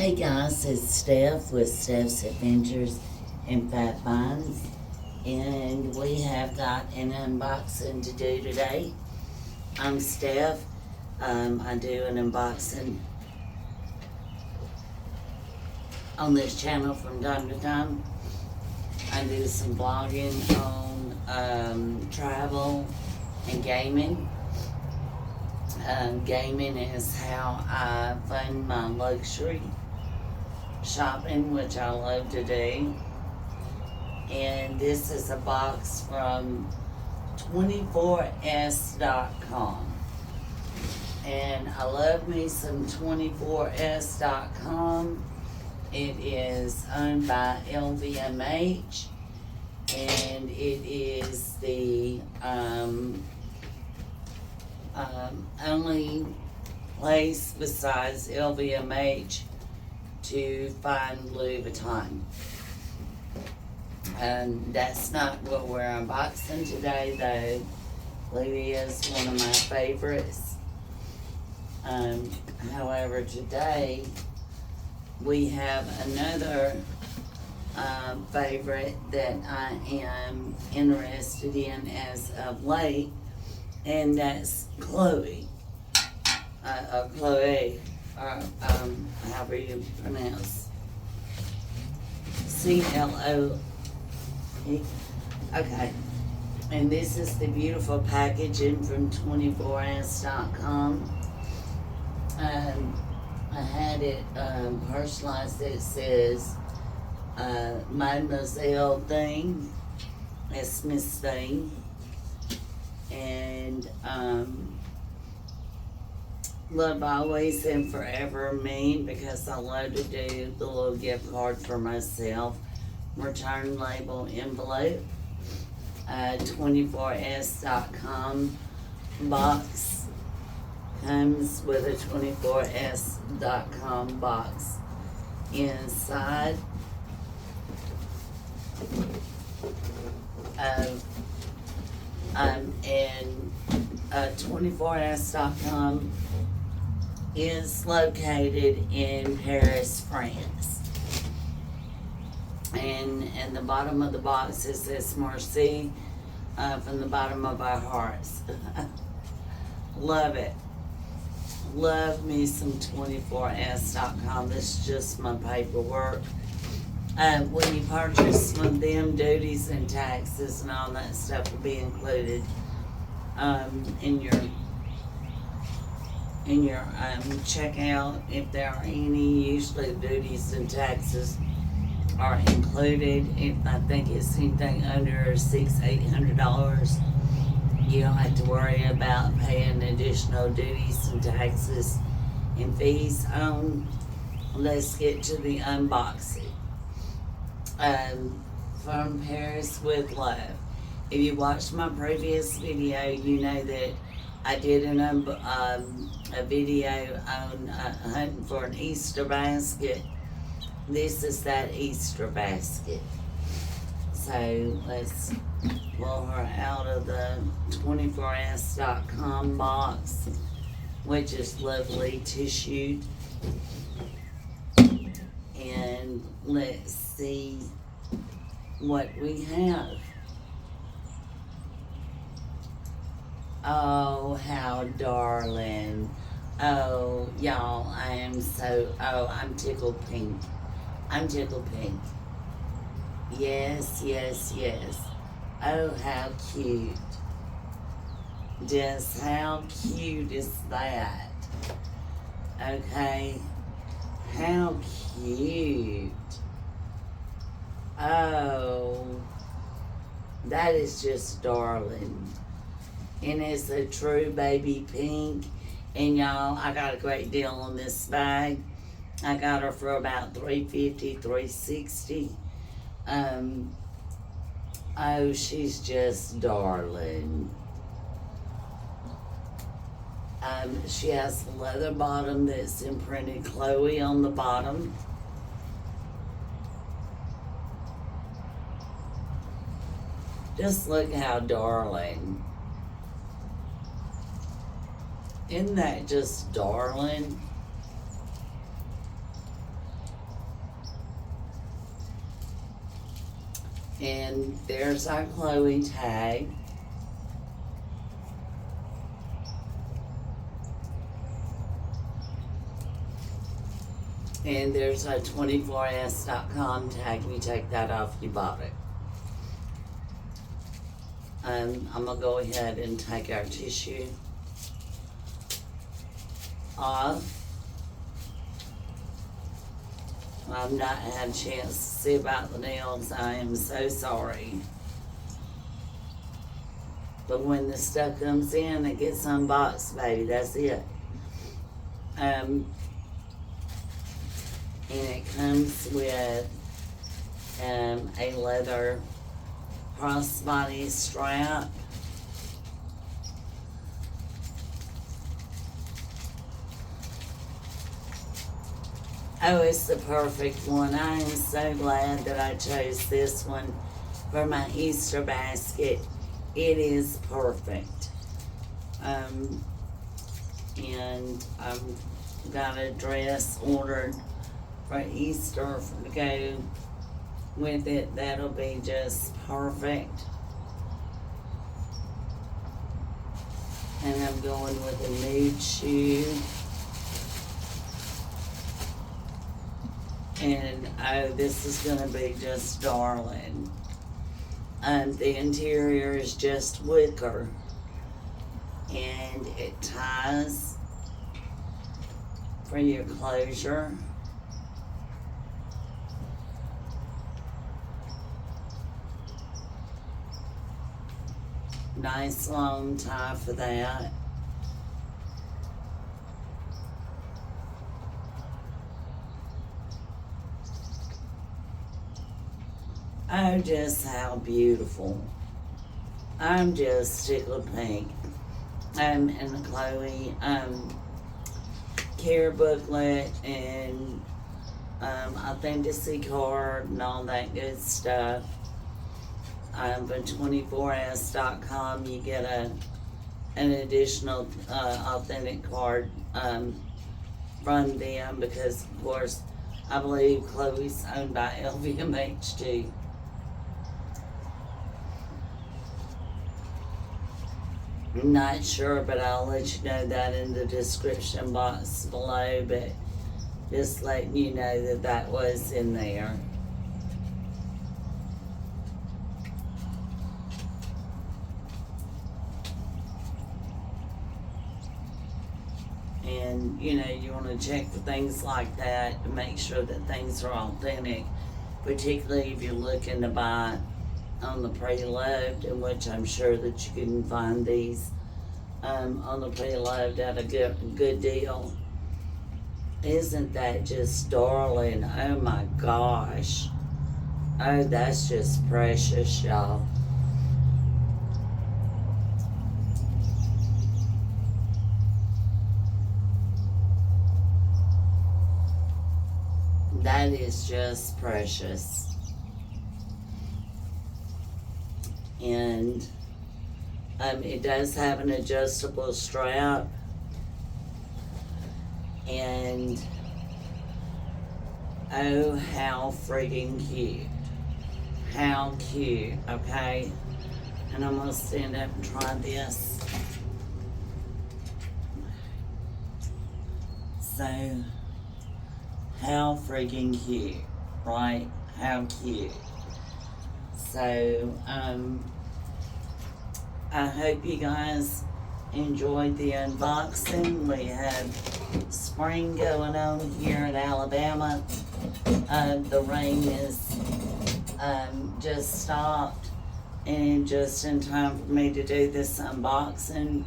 Hey guys, it's Steph with Steph's Adventures in Fat Finds, and we have got an unboxing to do today. I'm Steph. I do an unboxing on this channel from time to time. I do some blogging on travel and gaming. Gaming is how I fund my luxury shopping, which I love to do. And this is a box from 24s.com. And I love me some 24s.com. It is owned by LVMH, and it is the only place besides LVMH to find Louis Vuitton. And that's not what we're unboxing today, though. Louis is one of my favorites. However, today we have another favorite that I am interested in as of late, and that's Chloe, or however you pronounce, C-L-O-E. Okay, and this is the beautiful packaging from 24s.com. I had it personalized. It says Mademoiselle Thing. That's Miss Thing. And love always and forever me, because I love to do the little gift card for myself. Return label envelope. 24s.com box comes with a 24s.com box inside. And 24s.com is located in Paris, France. And the bottom of the box it says Merci from the bottom of our hearts. Love it. Love me some 24s.com. This is just my paperwork. When you purchase from them, duties and taxes and all that stuff will be included in your checkout, if there are any. Usually duties and taxes are included. If I think it's anything under $600-800, you don't have to worry about paying additional duties and taxes and fees on. Let's get to the unboxing. From Paris with Love. If you watched my previous video, you know that I did a video on hunting for an Easter basket. This is that Easter basket. So let's pull her out of the 24s.com box, which is lovely tissued. And let's see what we have. Oh, how darling. Oh, y'all, I'm tickled pink. I'm tickled pink. Yes, yes, yes. Oh, how cute. Just how cute is that? Okay. How cute. Oh, that is just darling. And it's a true baby pink. And y'all, I got a great deal on this bag. I got her for about $350, $360. Oh, she's just darling. She has a leather bottom that's imprinted Chloe on the bottom. Just look how darling. Isn't that just darling? And there's our Chloe tag. And there's our 24s.com tag. You take that off, you bought it. I'm going to go ahead and take our tissue off. I've not had a chance to see about the nails. I am so sorry. But when the stuff comes in, it gets unboxed, baby. That's it. And it comes with a leather crossbody strap. Oh, it's the perfect one. I am so glad that I chose this one for my Easter basket. It is perfect. And I've got a dress ordered for Easter to go with it. That'll be just perfect. And I'm going with a nude shoe. And oh, this is gonna be just darling. The interior is just wicker, and it ties for your closure. Nice long tie for that. Oh, just how beautiful. I'm just tickled pink. And the Chloe care booklet and authenticity card and all that good stuff. For 24s.com, you get an additional authentic card from them because, of course, I believe Chloe's owned by LVMH too. I'm not sure, but I'll let you know that in the description box below, but just letting you know that that was in there. And, you know, you want to check for things like that to make sure that things are authentic, particularly if you're looking to buy on the pre-loved, in which I'm sure that you can find these on the pre-loved at a good deal. Isn't that just darling? Oh my gosh. Oh, that's just precious, y'all. That is just precious. And it does have an adjustable strap. And oh, how freaking cute. How cute, okay? And I'm gonna stand up and try this. So, how freaking cute, right? How cute. So, I hope you guys enjoyed the unboxing. We had spring going on here in Alabama. The rain is just stopped, and just in time for me to do this unboxing.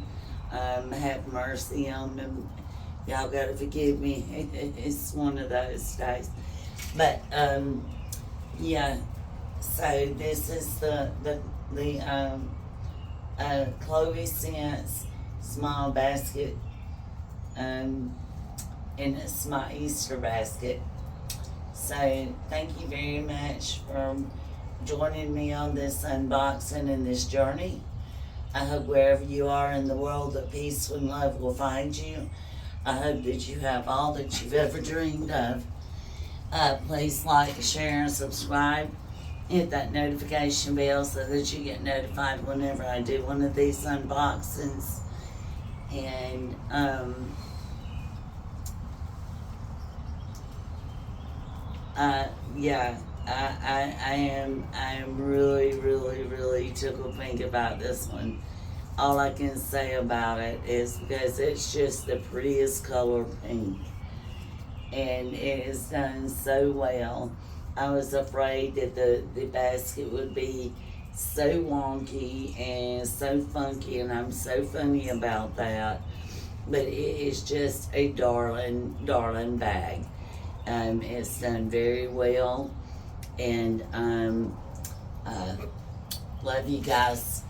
Have mercy on them. Y'all gotta forgive me. It's one of those days. But yeah. So this is the Chloe Scents small basket, and it's my Easter basket. So thank you very much for joining me on this unboxing and this journey. I hope wherever you are in the world that peace and love will find you. I hope that you have all that you've ever dreamed of. Please like, share, and subscribe. hit that notification bell so that you get notified whenever I do one of these unboxings. And yeah, I am really tickled pink about this one. All I can say about it is because it's just the prettiest color pink, and it is done so well. I was afraid that the basket would be so wonky and so funky, and I'm so funny about that. But it is just a darling bag. It's done very well, and love you guys.